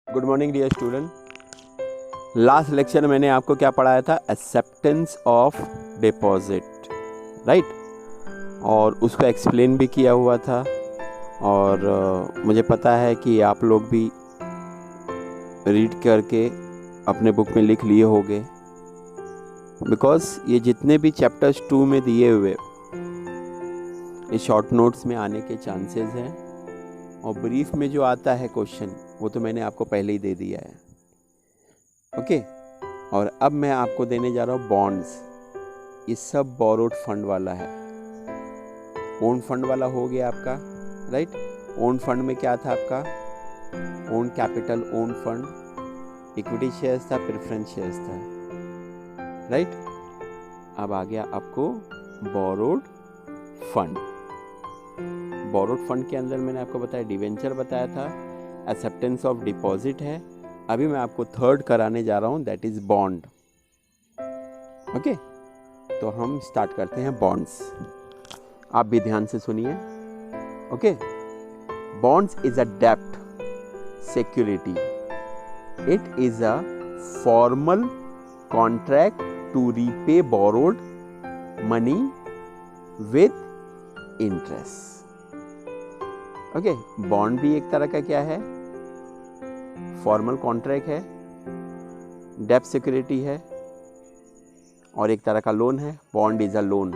Good morning dear student. Last lecture में मैंने आपको क्या पढ़ाया था? Acceptance of deposit, right. और उसको एक्सप्लेन भी किया हुआ था। और मुझे पता है कि आप लोग भी रीड करके अपने बुक में लिख लिए होंगे, बिकॉज ये जितने भी चैप्टर्स 2 में दिए हुए ये शॉर्ट नोट्स में आने के चांसेस हैं। और ब्रीफ में जो आता है क्वेश्चन वो तो मैंने आपको पहले ही दे दिया है, ओके। और अब मैं आपको देने जा रहा हूँ बॉन्ड्स। ये सब बोरोड फंड वाला है। ओन फंड वाला हो गया आपका, राइट। ओन फंड में क्या था आपका? Own capital, own fund, equity shares था, प्रेफरेंस शेयर्स था, राइट। अब आ गया आपको बोरोड फंड। बोरोड फंड के अंदर मैंने आपको बताया, डिवेंचर बताया था, एक्सेप्टेंस ऑफ डिपॉजिट है। अभी मैं आपको थर्ड कराने जा रहा हूं, दैट इज बॉन्ड, ओके। तो हम स्टार्ट करते हैं बॉन्ड्स। आप भी ध्यान से सुनिए, ओके। बॉन्ड्स इज अ डेब्ट security. It is a formal contract to repay borrowed money with interest, okay. Bond भी एक तरह का क्या है? फॉर्मल कॉन्ट्रैक्ट है, डेब्ट सिक्योरिटी है, और एक तरह का लोन है। Bond is a loan.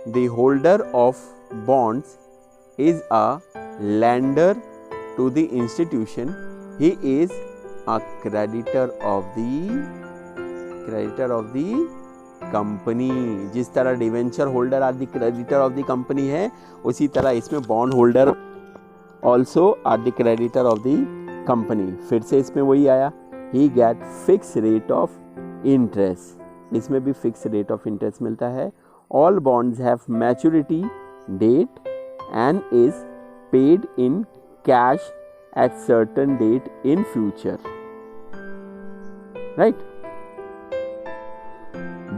The holder of bonds is a lender to the institution. He is a creditor of the company. जिस तरह debenture holder are the creditor of the company है, उसी तरह इसमें bond holder also are the creditor of the company. फिर से इसमें वही आया, he get fix rate of interest. इसमें भी फिक्स रेट ऑफ इंटरेस्ट मिलता है। All bonds have maturity date and is paid in cash at certain date in future, right.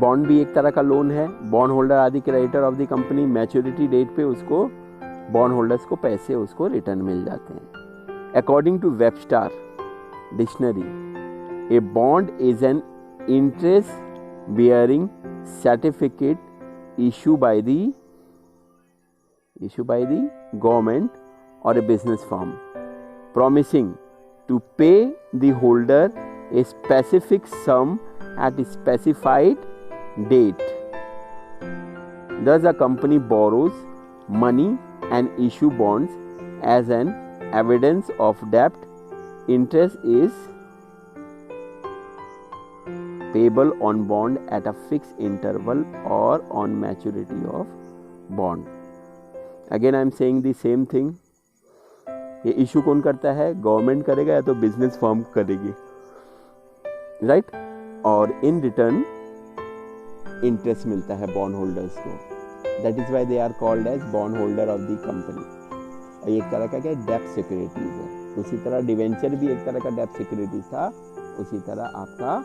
Bond भी एक तरह का लोन है। बॉन्ड होल्डर आदि creditor of the company. Maturity date पे उसको बॉन्ड होल्डर्स को पैसे उसको रिटर्न मिल जाते हैं। According to Webster dictionary, a bond is an interest bearing certificate issue by the government और a business firm promising to pay the holder a specific sum at a specified date. Thus, a company borrows money and issue bonds as an evidence of debt. Interest is payable on bond at a fixed interval or on maturity of bond. Again, I am saying the same thing. ये issue कौन करता है? Government करेगा या तो business firm करेगी, right. और in return interest मिलता है बॉन्ड होल्डर्स को। That is why they are called as bond holder of the company. एक तरह का क्या डेब्ट सिक्योरिटीज है। उसी तरह डिवेंचर भी एक तरह का डेब्ट सिक्योरिटीज था, उसी तरह आपका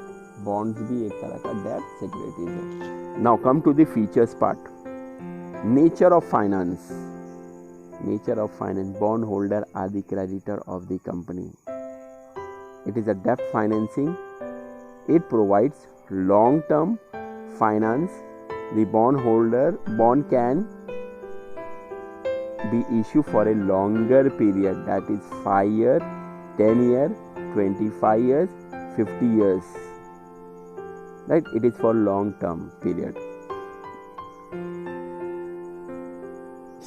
बॉन्ड्स भी एक तरह का डेब्ट सिक्योरिटीज है। Now come to the features part. Nature of finance. Nature of finance. Bond holder are the creditor of the company. It is a debt financing. It provides long-term finance. The bond can be issued for a longer period, that is 5 years, 10 years, 25 years, 50 years. Right? It is for long-term period.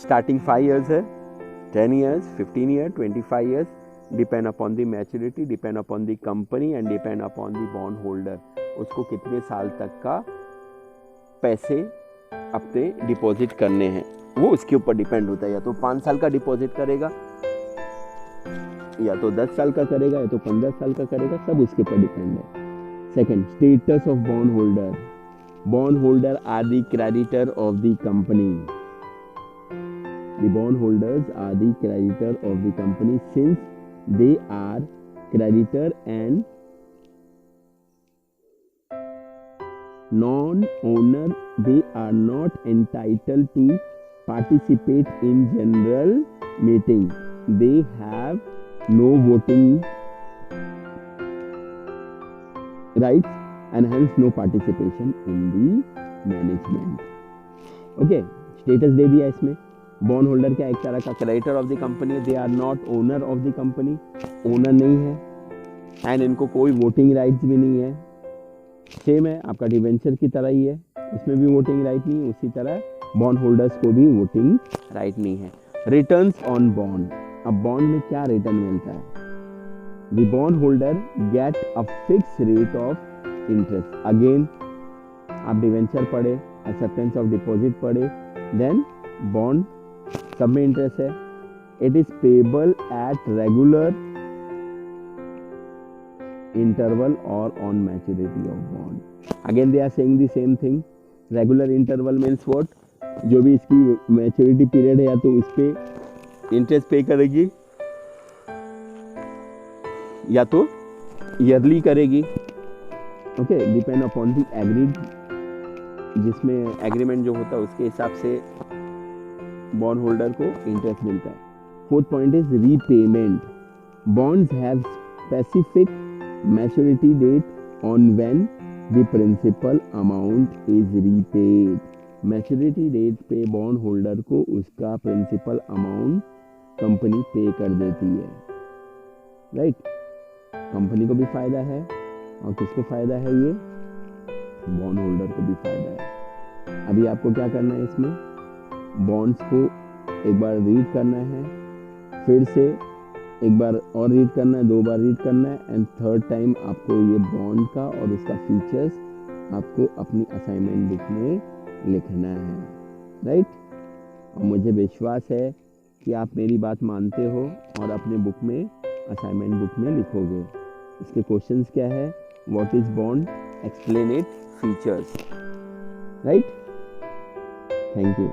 Starting 5 years है, 10 years, 15 years, 25 years, depend upon the maturity, depend upon the company and depend upon the bond holder. उसको कितने साल तक का पैसे अपने deposit करने हैं वो उसके ऊपर डिपेंड होता है। या तो 5 साल का डिपॉजिट करेगा, या तो 10 साल का करेगा, या तो 15 साल का करेगा, सब उसके ऊपर डिपेंड है। Second, status of bond holder. Bond holder are the creditor of the company. The bondholders are the creditor of the company. Since they are creditor and non-owner, they are not entitled to participate in general meeting. They have no voting rights and hence no participation in the management. Okay, status दे दिया इसमें। Bond holder क्या एक तरह का creditor of the company, they are not owner of the company, owner नहीं है, and इनको कोई वोटिंग राइट्स भी नहीं है। सेम है आपका डिवेंचर की तरह ही है, इसमें भी वोटिंग राइट नहीं, उसी तरह बॉन्ड होल्डर्स को भी वोटिंग राइट नहीं है। रिटर्न्स ऑन बॉन्ड, अब बॉन्ड में क्या रिटर्न मिलता है? The bond holder get a fix rate of interest. Again आप डिवेंचर पढ़े, एक्सेप्टेंस ऑफ डिपॉजिट पढ़े, देन बॉन्ड सब में इंटरेस्ट है। It is payable at regular interval or on maturity of bond. Again they are saying the same thing. Regular interval means what? जो भी इसकी maturity period है या तो उस पे इंटरेस्ट पे करेगी या तो ईयरली करेगी। Okay, depend upon the agreed, जिसमें एग्रीमेंट जो होता है उसके हिसाब से बॉन्ड होल्डर को इंटरेस्ट मिलता है। Fourth point is repayment. Bonds have specific maturity date on when the principal amount is repaid. Maturity date पे बॉन्ड होल्डर को उसका प्रिंसिपल अमाउंट कंपनी पे कर देती है, राइट? कंपनी को भी फायदा है और किसको फायदा है? ये बॉन्ड होल्डर को भी फायदा है। अभी आपको क्या करना है, इसमें बॉन्ड्स को एक बार रीड करना है, फिर से एक बार और रीड करना है, 2 बार रीड करना है, एंड थर्ड टाइम आपको ये बॉन्ड का और उसका फीचर्स आपको अपनी असाइनमेंट बुक में लिखना है, राइट? और मुझे विश्वास है कि आप मेरी बात मानते हो और अपने बुक में, असाइनमेंट बुक में लिखोगे। इसके क्वेश्चंस क्या है? What is bond, explain it, features, right? Thank you.